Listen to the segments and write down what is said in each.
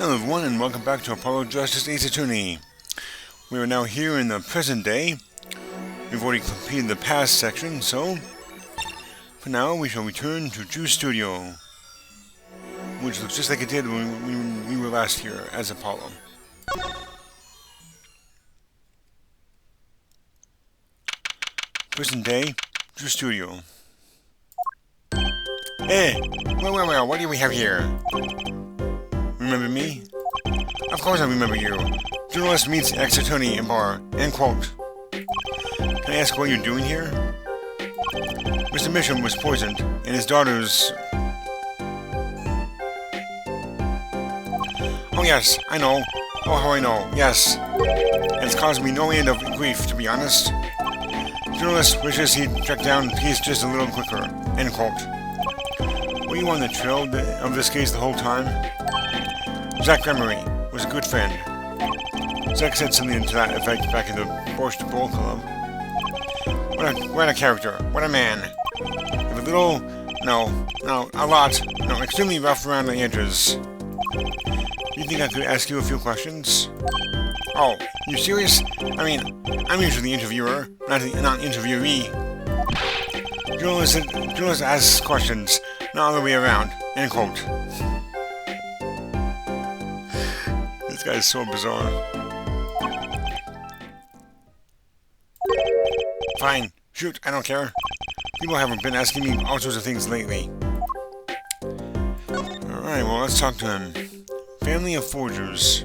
Hello everyone and welcome back to Apollo Justice Ace Attorney. We are now here in the present day. We've already completed the past section, so for now we shall return to Juice Studio, which looks just like it did when we were last here as Apollo. Present day, Juice Studio. Hey, well, what do we have here? Remember me? Of course I remember you. Journalist meets ex-attorney in bar. End quote. Can I ask what you're doing here? Mr. Misham was poisoned, and his daughter's... Oh yes, I know. Oh, how I know. Yes. It's caused me no end of grief, to be honest. Journalist wishes he'd track down peace just a little quicker. End quote. Were you on the trail of this case the whole time? Zach Emery was a good friend. Zach said something to that effect back in the Borscht Bowl Club. What a character. What a man. If a little... No, a lot. No, extremely rough around the edges. Do you think I could ask you a few questions? Oh, you serious? I mean, I'm usually the interviewer, not interviewee. Journalist asks questions, not the other way around. End quote. This guy is so bizarre. Fine. Shoot, I don't care. People haven't been asking me all sorts of things lately. Alright, well, let's talk to him. Family of forgers.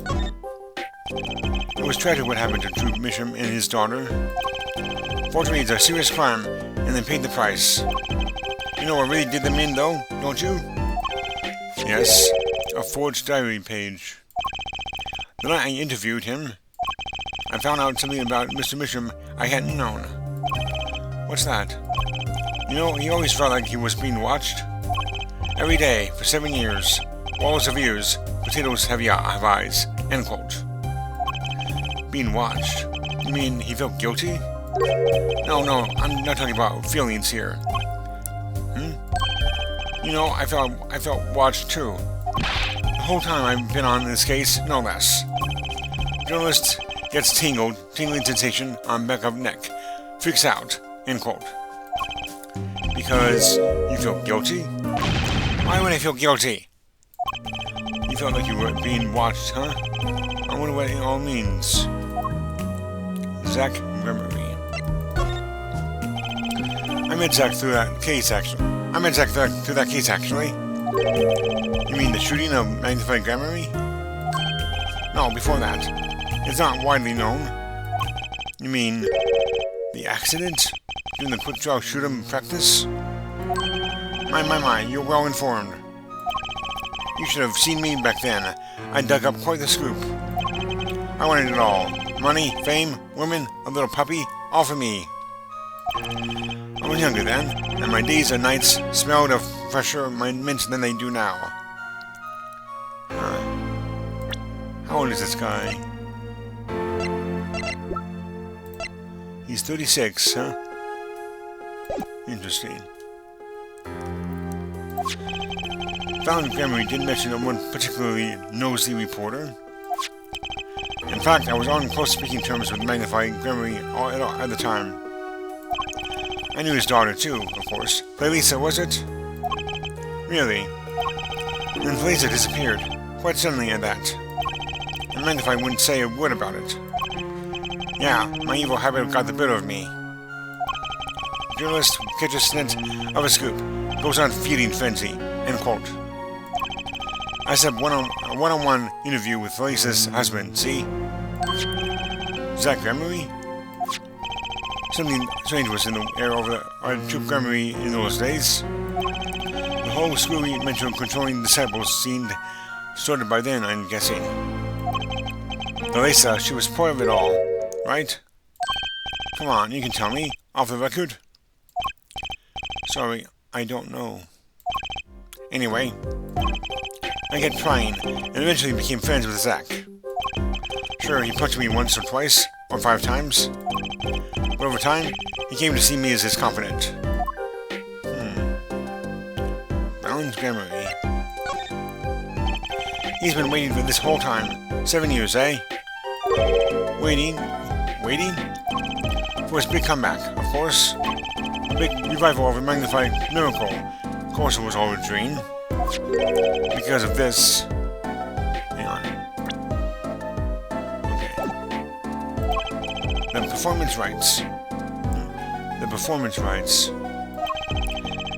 It was tragic what happened to Drew Misham and his daughter. Forgery is a serious crime, and they paid the price. You know what really did them in, though, don't you? Yes, a forged diary page. The night I interviewed him, I found out something about Mr. Misham I hadn't known. What's that? You know, he always felt like he was being watched. Every day, for 7 years. Walls have ears, potatoes have eyes. End quote. Being watched? You mean he felt guilty? No, I'm not talking about feelings here. You know, I felt watched too. The whole time I've been on this case, no less. Journalist gets tingling sensation on back of neck. Freaks out. End quote. Because you feel guilty? Why would I feel guilty? You felt like you were being watched, huh? I wonder what it all means. Zach Emery. I met Zach through that case, actually. You mean the shooting of Magnified Gramarye? No, before that. It's not widely known. You mean the accident? During the quick draw shoot 'em practice? My, you're well informed. You should have seen me back then. I dug up quite the scoop. I wanted it all. Money, fame, women, a little puppy, all for me. I was younger then, and my days and nights smelled of fresher mint than they do now. How old is this guy? He's 36, huh? Interesting. Found Gramarye didn't mention one particularly nosy reporter. In fact, I was on close speaking terms with Magnified Gramarye at the time. I knew his daughter too, of course. Felisa, was it? Really? Then Felisa disappeared, quite suddenly at that. And Magnified wouldn't say a word about it. Yeah, my evil habit got the better of me. Journalist catches scent of a scoop, goes on feeding frenzy. End quote. I set a one-on-one interview with Felisa's husband, see? Zach Emery? Something strange was in the air over our troop Gramarye in those days. The whole screwy mental controlling disciples seemed sorted by then, I'm guessing. Felisa, she was part of it all, right? Come on, you can tell me, off the record. Sorry, I don't know. Anyway, I kept trying, and eventually became friends with Zach. Sure, he punched me once or twice, or 5 times. But over time, he came to see me as his confidant. Balance Gramarye. He's been waiting for this whole time. 7 years, eh? Waiting? For his big comeback, of course. A big revival of a magnified miracle. Of course it was all a dream. Because of this... Hang on. Okay. The performance rights.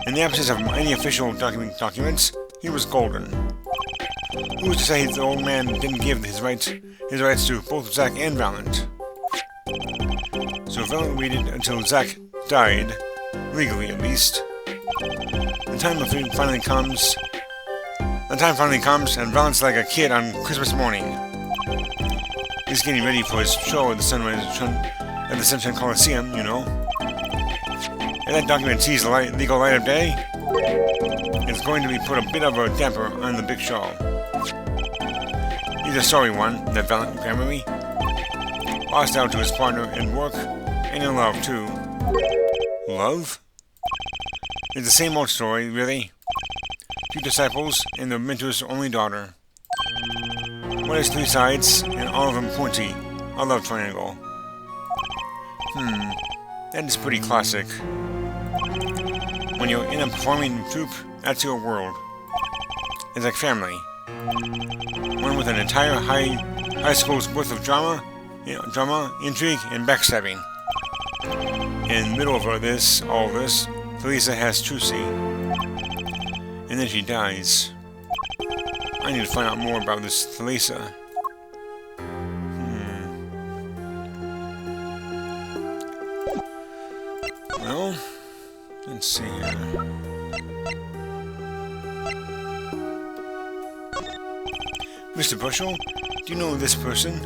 In the absence of any official documents, he was golden. Who's to say the old man didn't give his rights to both Zack and Valiant? So Valiant waited until Zack died, legally at least. The time finally comes, and Valiant's like a kid on Christmas morning. He's getting ready for his show at the Sunshine Coliseum, you know. And that document sees the legal light of day. It's going to be put a bit of a damper on the big show. He's a sorry one, that Valiant Gremory. Lost out to his partner in work, and in love too. Love? It's the same old story, really. 2 disciples and their mentor's only daughter. One has 3 sides, and all of them pointy. A love triangle. That is pretty classic. When you're in a performing troupe, that's your world. It's like family. One with an entire high school's worth of drama, intrigue, and backstabbing. In the middle of all this, Thalissa has Trucy. And then she dies. I need to find out more about this Thalissa. Well, let's see here. Mr. Bushel, do you know this person?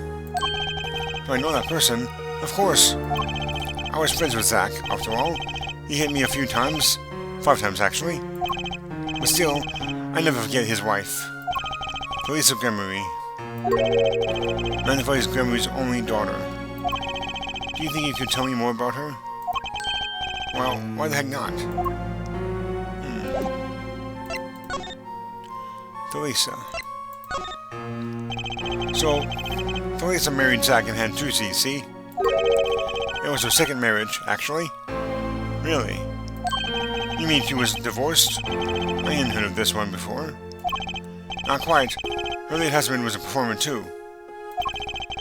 Do I know that person? Of course. I was friends with Zack, after all. He hit me a few times. 5 times, actually. But still, I never forget his wife. Thalissa Gremory. Magnifies Gremory's only daughter. Do you think you could tell me more about her? Well, why the heck not? Thalissa. So, Thalissa married Zack and had Trucy, see? It was her second marriage, actually. Really? You mean she was divorced? I hadn't heard of this one before. Not quite. Her late husband was a performer too.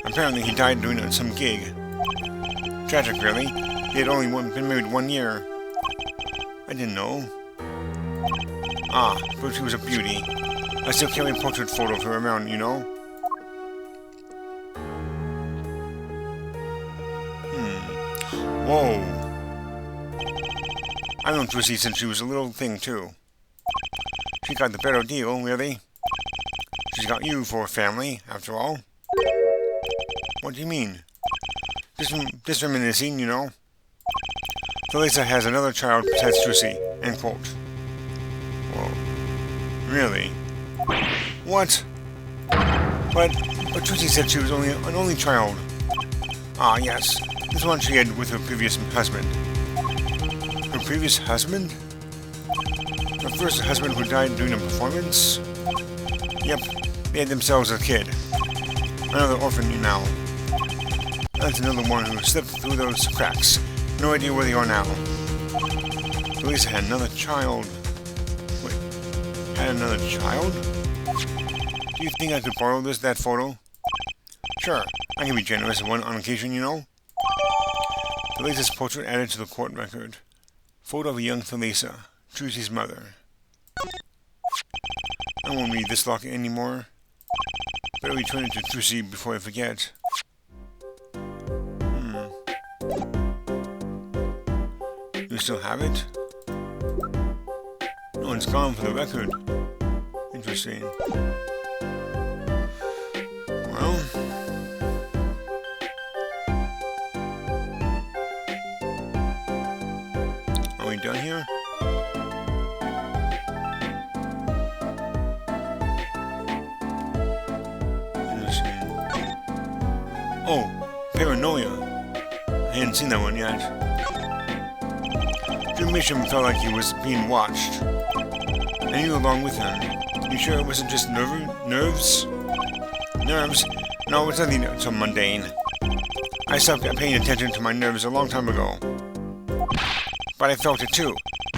Apparently he died doing some gig. Tragic, really. He had only been married 1 year. I didn't know. Ah, but she was a beauty. I still carry a portrait photo of her around, you know? Whoa. I've known Trucy since she was a little thing, too. She got the better deal, really. She's got you for a family, after all. What do you mean? Just reminiscing, you know? Thalissa has another child besides Trucy, end quote. Whoa. Really? What? But Trucy said she was only an only child. Ah, yes. This one she had with her previous husband. Her previous husband? Her first husband who died during a performance? Yep, they had themselves a kid. Another orphan now. That's another one who slipped through those cracks. No idea where they are now. Thalissa had another child. Wait, had another child? Do you think I could borrow that photo? Sure, I can be generous on occasion, you know. Thalissa's portrait added to the court record. Photo of a young Thalissa, Trucy's mother. I won't read this locket anymore. Better return it to Trucy before I forget. Do you still have it? No, it's gone for the record. Interesting. Well... Are we done here? Interesting. Oh, Paranoia. I hadn't seen that one yet. Drew Misham felt like he was being watched, and you along with him. You sure it wasn't just nerves? Nerves? No, it's nothing so mundane. I stopped paying attention to my nerves a long time ago. But I felt it too.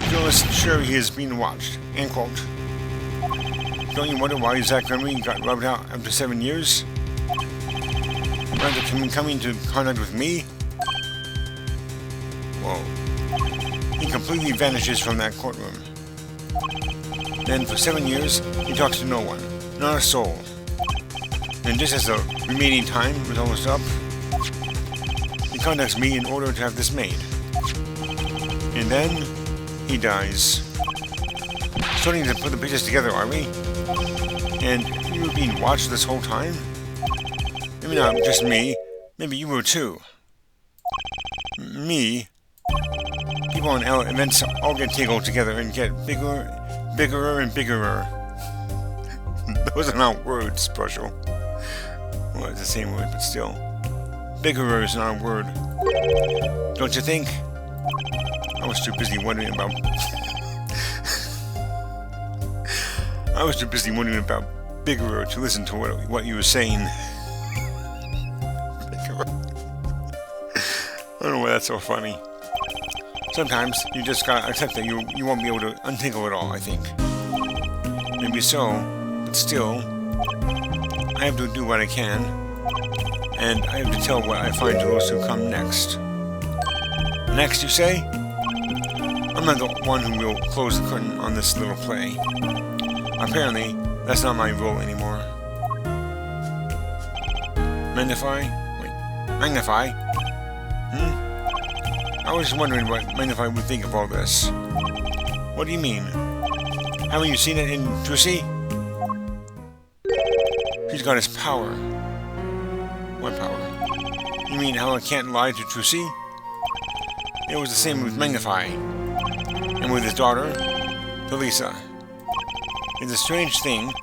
Phil is sure he is being watched. End quote. Don't you wonder why Zack Gremory got rubbed out after 7 years? After coming into contact with me? Whoa. He completely vanishes from that courtroom. Then for 7 years, he talks to no one. Not a soul. And just as the remaining time was almost up, he contacts me in order to have this made. And then, he dies. Starting to put the pieces together, are we? And you were being watched this whole time? Maybe not just me. Maybe you were too. Me? People on events all get tangled together and get bigger and bigger. Those are not words, Brushel. Well, it's the same word, but still. Biggerer is not a word. Don't you think? I was too busy wondering about... I was too busy wondering about Biggerer to listen to what you were saying. Biggerer. I don't know why that's so funny. Sometimes you just gotta accept that you won't be able to untangle it all, I think. Maybe so, but still, I have to do what I can, and I have to tell what I find to those who come next. Next, you say? I'm not the one who will close the curtain on this little play. Apparently, that's not my role anymore. Magnify? Wait, Magnify? I was wondering what Magnify would think of all this. What do you mean? Haven't you seen it in Trucy? He's got his power. What power? You mean how I can't lie to Trucy? It was the same with Magnify. And with his daughter, Thalissa. It's a strange thing.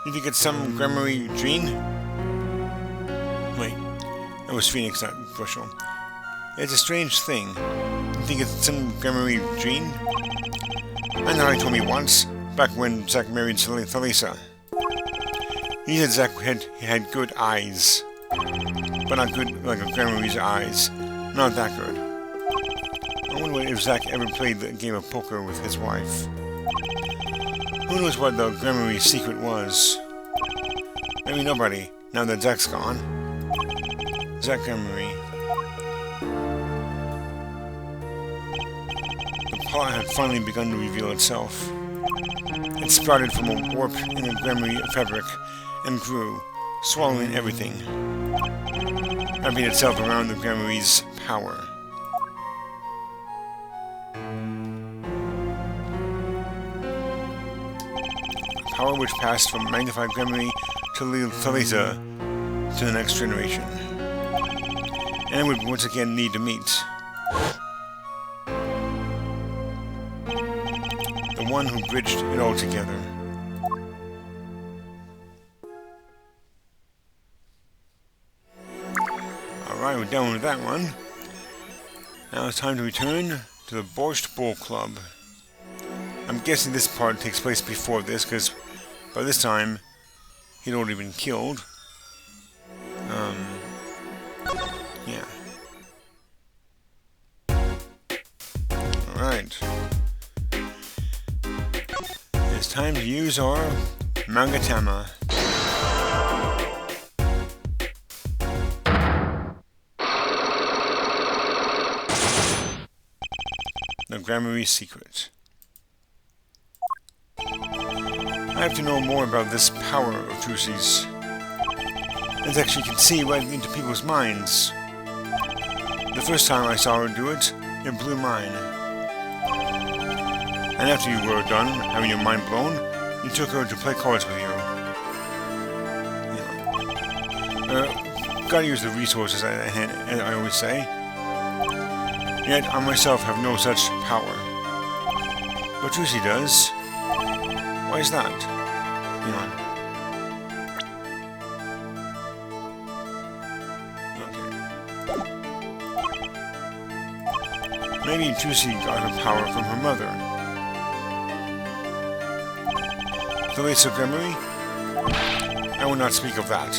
You think it's some Gremory dream? Wait, that was Phoenix, not Brushel. It's a strange thing. You think it's some Gremory dream? Magnify told me once, back when Zack married Thalissa. He said Zack had good eyes. But not good like a Gremory's eyes. Not that good. I wonder if Zack ever played the game of poker with his wife. Who knows what the Gremory secret was? Maybe nobody, now that Zack's gone. Zack Gremory. The plot had finally begun to reveal itself. It sprouted from a warp in the Gremory fabric and grew, swallowing everything, wrapping itself around the Gremory's power. Power which passed from Magnified Gremory to Thalissa to the next generation. And it would once again need to meet the one who bridged it all together. Alright, we're done with that one. Now it's time to return to the Borscht Bowl Club. I'm guessing this part takes place before this, because by this time, he'd already been killed. Yeah. Alright. It's time to use our Magatama. The Gremory Secret. I have to know more about this power of Trucy's. It actually can see right into people's minds. The first time I saw her do it, it blew mine. And after you were done having your mind blown, you took her to play cards with you. Gotta use the resources I always say. Yet I myself have no such power. But Trucy does. Why is that? Hang on. Okay. Maybe Trucy got her power from her mother. Thalissa Gremory? I will not speak of that.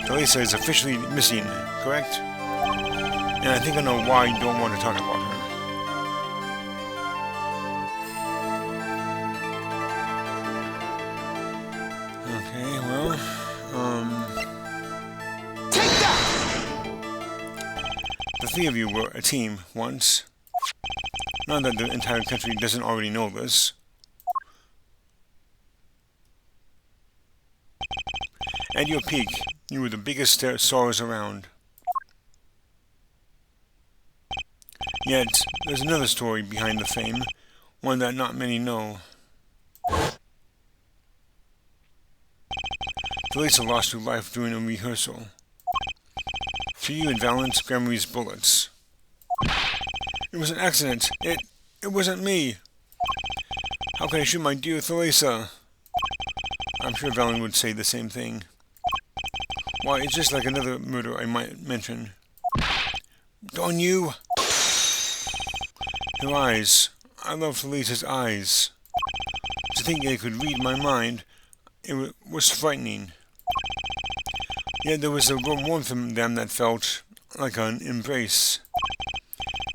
Thalissa is officially missing, correct? And I think I know why you don't want to talk about her. Okay, well, Take that! The three of you were a team once. Not that the entire country doesn't already know this. At your peak, you were the biggest stars around. Yet, there's another story behind the fame, one that not many know. Thalissa lost her life during a rehearsal. For you and Valence, Gremory's bullets. It was an accident. It wasn't me. How can I shoot my dear Thalissa? I'm sure Valen would say the same thing. Why, it's just like another murder I might mention. Darn you! Her eyes. I love Thalissa's eyes. To think they could read my mind, it was frightening. Yet there was a warmth in them that felt like an embrace.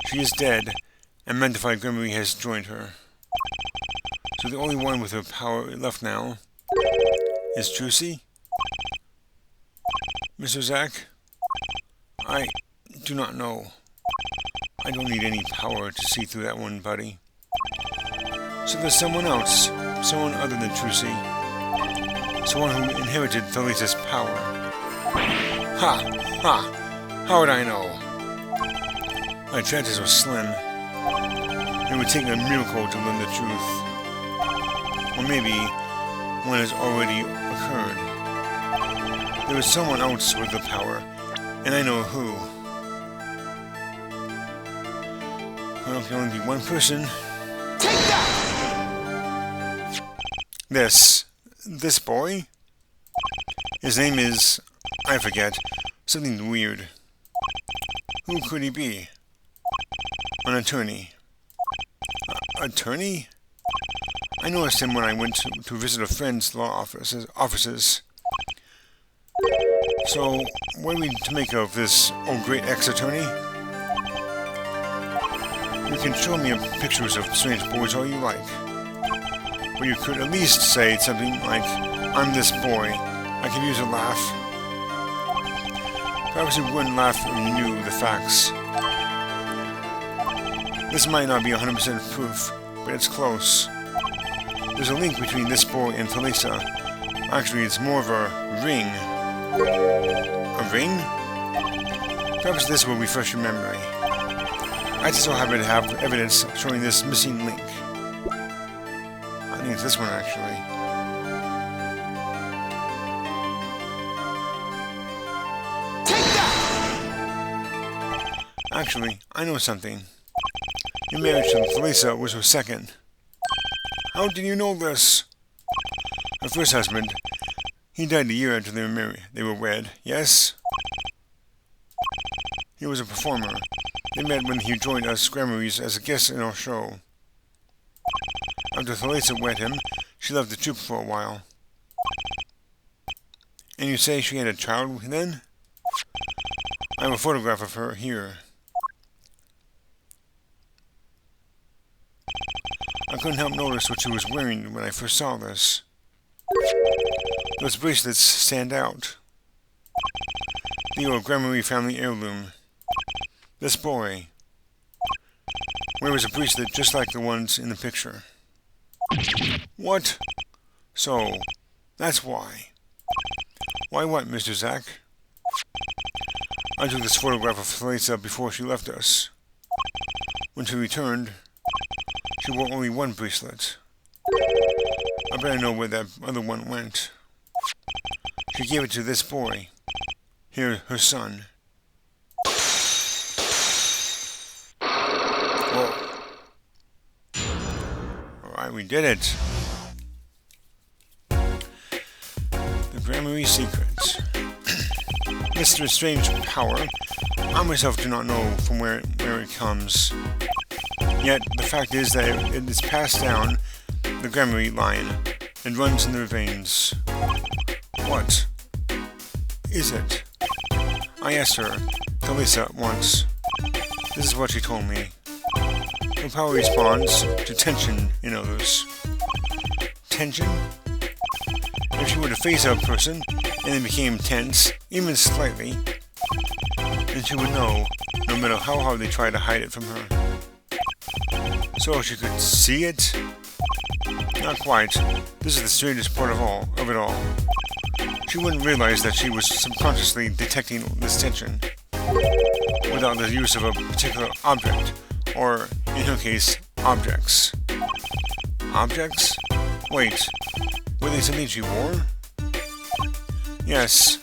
She is dead, and Magnified Gremory has joined her. So the only one with her power left now is Trucy? Mr. Zack? I do not know. I don't need any power to see through that one, buddy. So there's someone else, someone other than Trucy. Someone who inherited Thalissa's power. Ha! Ha! How would I know? My chances are slim. It would take a miracle to learn the truth. Or maybe one has already occurred. There is someone else with the power, and I know who. Well, it can only be one person. Take that! This boy? His name is, I forget, something weird. Who could he be? An attorney. Attorney? I noticed him when I went to visit a friend's law offices. So, what are we to make of this great ex-attorney? You can show me pictures of strange boys all you like. But you could at least say something like, I'm this boy. I could use a laugh. Perhaps you wouldn't laugh if you knew the facts. This might not be 100% proof, but it's close. There's a link between this boy and Thalissa. Actually, it's more of a ring. A ring? Perhaps this will refresh your memory. I just so happen to have evidence showing this missing link. I think it's this one, actually. Take that! Actually, I know something. Your marriage to Thalissa was her second. How did you know this? Her first husband, he died a year after they were wed, yes? He was a performer. They met when he joined us Gremory's as a guest in our show. After Thalissa wed him, she left the troupe for a while. And you say she had a child then? I have a photograph of her here. I couldn't help notice what she was wearing when I first saw this. Those bracelets stand out. The old Gremory family heirloom. This boy wears a bracelet just like the ones in the picture. What? So, that's why. Why what, Mr. Zack? I took this photograph of Thalissa before she left us. When she returned, she wore only one bracelet. I better know where that other one went. She gave it to this boy. Here, her son. Whoa. Alright, we did it. The Gremory Secret. Mr. Strange Power. I myself do not know from where it comes. Yet, the fact is that it is passed down the Gremory line. and runs in their veins. What is it? I asked her, Talisa, once. This is what she told me. Her power responds to tension in others. Tension? If she were to face a person and it became tense, even slightly, then she would know, no matter how hard they try to hide it from her. So she could see it? Not quite. This is the strangest part of it all. She wouldn't realize that she was subconsciously detecting this tension without the use of a particular object, or, in her case, objects. Objects? Wait, were they something she wore? Yes,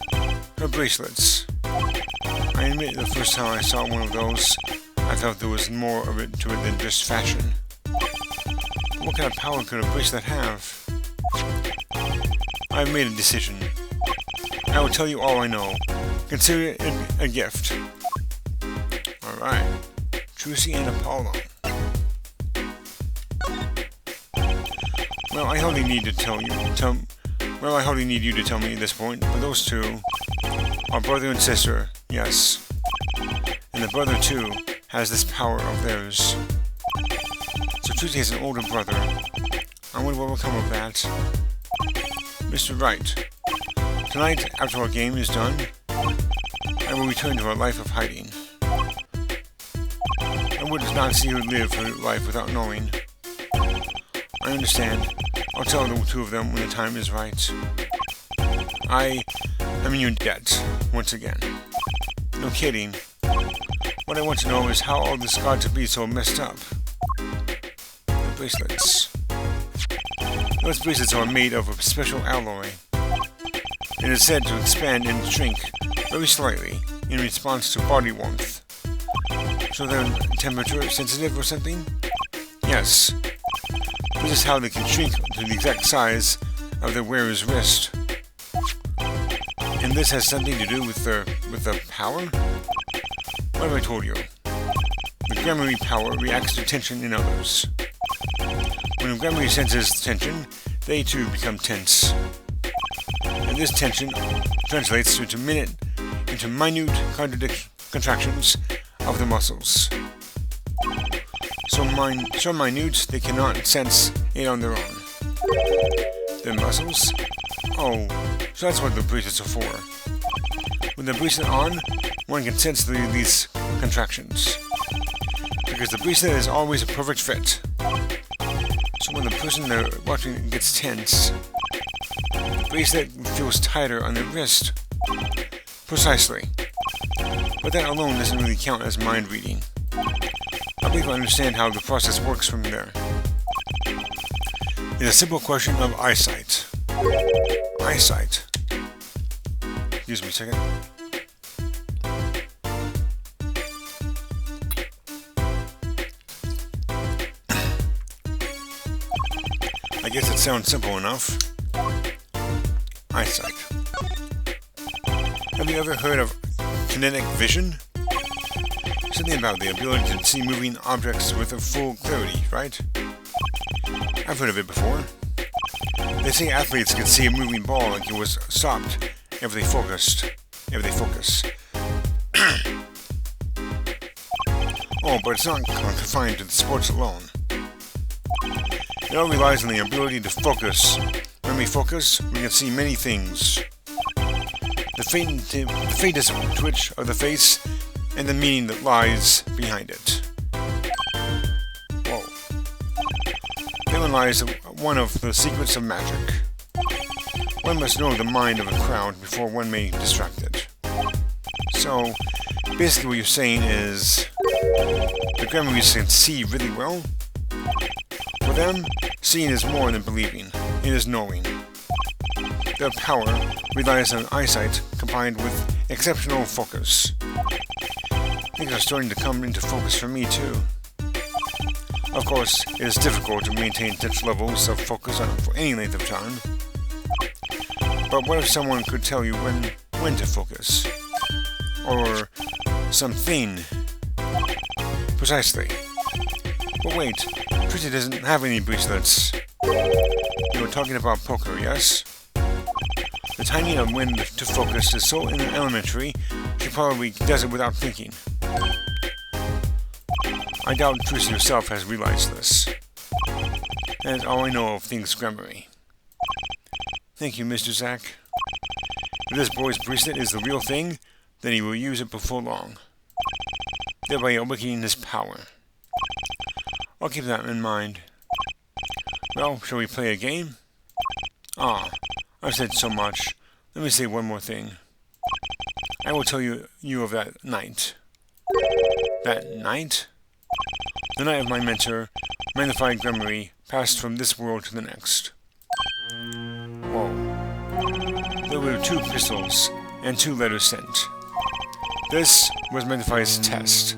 her bracelets. I admit the first time I saw one of those, I thought there was more of it to it than just fashion. But what kind of power could a bracelet have? I've made a decision. I will tell you all I know. Consider it a gift. Alright. Trucy and Apollo. Well, I hardly need you to tell me at this point, but those two are brother and sister, yes. And the brother, too, has this power of theirs. So Trucy has an older brother. I wonder what will come of that. Mr. Wright. Tonight, after our game is done, I will return to our life of hiding. I would not see her live her life without knowing. I understand. I'll tell the two of them when the time is right. I am in your debt, once again. No kidding. What I want to know is how all this got to be so messed up. The bracelets. Those bracelets are made of a special alloy. It is said to expand and shrink very slightly in response to body warmth. So they're temperature sensitive or something? Yes. This is how they can shrink to the exact size of their wearer's wrist. And this has something to do with the power? What have I told you? The Gremory power reacts to tension in others. When a Gremory senses tension, they too become tense. And this tension translates into minute minute contractions of the muscles. So minute they cannot sense it on their own. The muscles? Oh, so that's what the bracelets are for. With the bracelet on, one can sense these contractions. Because the bracelet is always a perfect fit. So when the person they're watching gets tense, the bracelet feels tighter on their wrist. Precisely. But that alone doesn't really count as mind reading. I believe I understand how the process works from there. It's a simple question of eyesight. Eyesight. Excuse me a second. I guess it sounds simple enough. Eyesight. Have you ever heard of kinetic vision? Something about the ability to see moving objects with a full clarity, right? I've heard of it before. They say athletes can see a moving ball like it was stopped if they focus. Oh, but it's not confined to the sports alone. It all relies on the ability to focus. When we focus, we can see many things. The faintest twitch of the face and the meaning that lies behind it. Whoa. Therein lies one of the secrets of magic. One must know the mind of a crowd before one may distract it. So, basically what you're saying is, the Gremories can see really well. For them, seeing is more than believing. It is knowing. Their power relies on eyesight combined with exceptional focus. Things are starting to come into focus for me too. Of course, it is difficult to maintain such levels of focus for any length of time. But what if someone could tell you when to focus? Or something. Precisely. But wait, Trucy doesn't have any bracelets. You know, talking about poker, yes? The timing of when to focus is so elementary, she probably does it without thinking. I doubt Trucy herself has realized this. That is all I know of things Gremory. Thank you, Mr. Zack. If this boy's bracelet is the real thing, then he will use it before long, thereby awakening his power. I'll keep that in mind. Well, shall we play a game? Ah, I've said so much. Let me say one more thing. I will tell you of that night. That night? The night of my mentor, Magnified Gremory, passed from this world to the next. Whoa. There were 2 pistols and 2 letters sent. This was Magnified's test.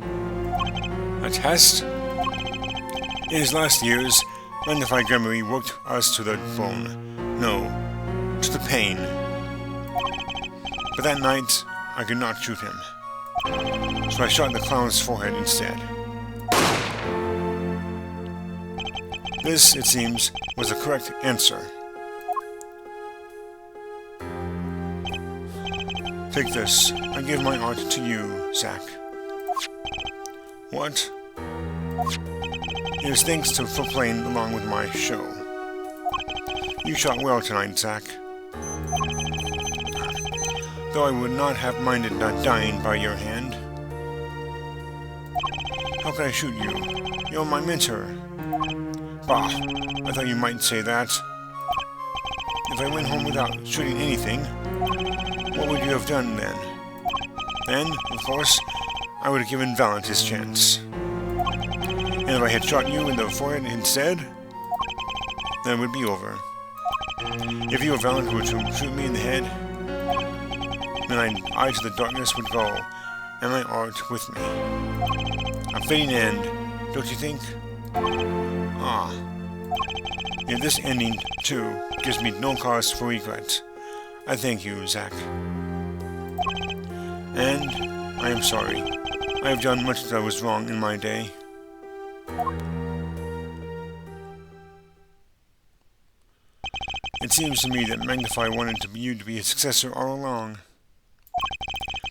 A test? In his last years, Magnified Gremory worked us to the bone. No, to the pain. But that night, I could not shoot him. So I shot the clown's forehead instead. This, it seems, was the correct answer. Take this. I give my art to you, Zack. What? It is thanks for playing along with my show. You shot well tonight, Zack. Though I would not have minded not dying by your hand. How could I shoot you? You're my mentor. Bah, I thought you might say that. If I went home without shooting anything, what would you have done then? Then, of course, I would have given Valant his chance. And if I had shot you in the forehead instead, then it would be over. If you or Valant were to shoot me in the head, then I to the darkness would go, and my art with me. A fitting end, don't you think? Ah. Yet this ending, too, gives me no cause for regret. I thank you, Zack. And I am sorry. I have done much that was wrong in my day. It seems to me that Magnify wanted you to be his successor all along.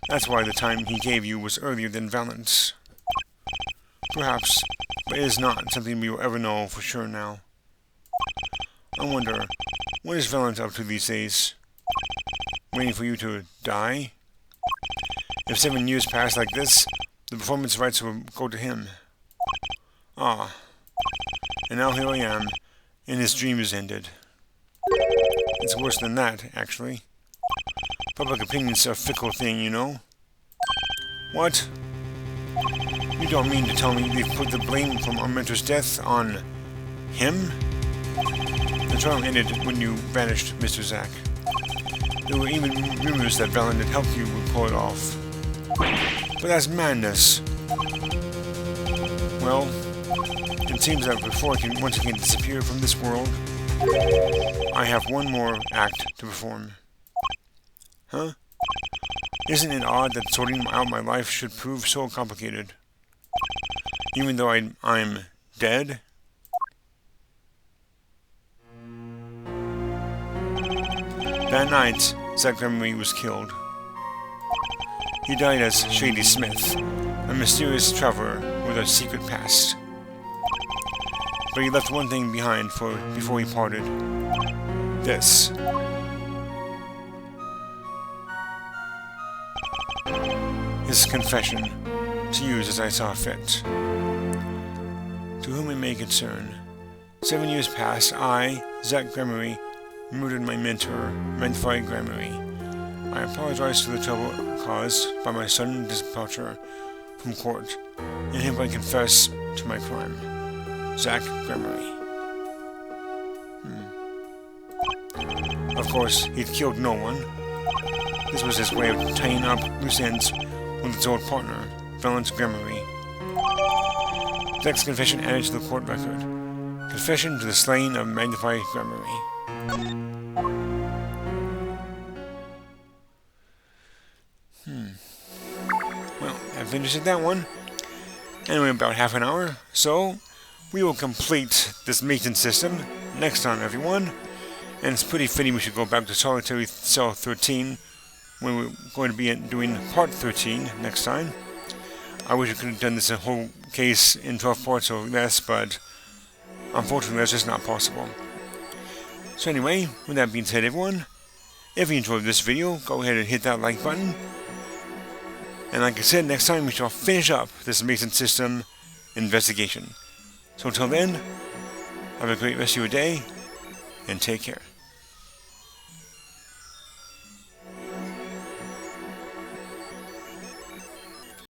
That's why the time he gave you was earlier than Valant's. Perhaps, but it is not something we will ever know for sure now. I wonder, what is Valant up to these days? Waiting for you to die? If 7 years pass like this, the performance rights will go to him. Ah, and now here I am, and his dream is ended. It's worse than that, actually. Public opinion's a fickle thing, you know. What? You don't mean to tell me they've put the blame from our mentor's death on him? The trial ended when you vanished, Mr. Zack. There were even rumors that Valant had helped you pull it off. But that's madness. Well, it seems that before I can once again disappear from this world, I have one more act to perform. Huh? Isn't it odd that sorting out my life should prove so complicated? Even though I'm dead? That night, Zack Gremory was killed. He died as Shady Smith, a mysterious traveler with a secret past. But he left one thing behind before he parted. This. His confession, to use as I saw fit. To whom it may concern, 7 years past, I, Zack Gremory, murdered my mentor, Magnified Gremory. I apologize for the trouble caused by my sudden departure from court, and hereby confess to my crime. Zack Gremory. Of course, he'd killed no one. This was his way of tying up loose ends with its old partner, Valant Gremory. Zack's confession added to the court record. Confession to the slaying of Magnified Gremory. Well, that finishes that one. Anyway, about half an hour, so we will complete this maintenance system next time, everyone. And it's pretty fitting we should go back to Solitary Cell 13 when we're going to be doing Part 13 next time. I wish I could have done this whole case in 12 parts or less, but unfortunately that's just not possible. So anyway, with that being said, everyone, if you enjoyed this video, go ahead and hit that like button. And like I said, next time we shall finish up this Mason System investigation. So until then, have a great rest of your day, and take care.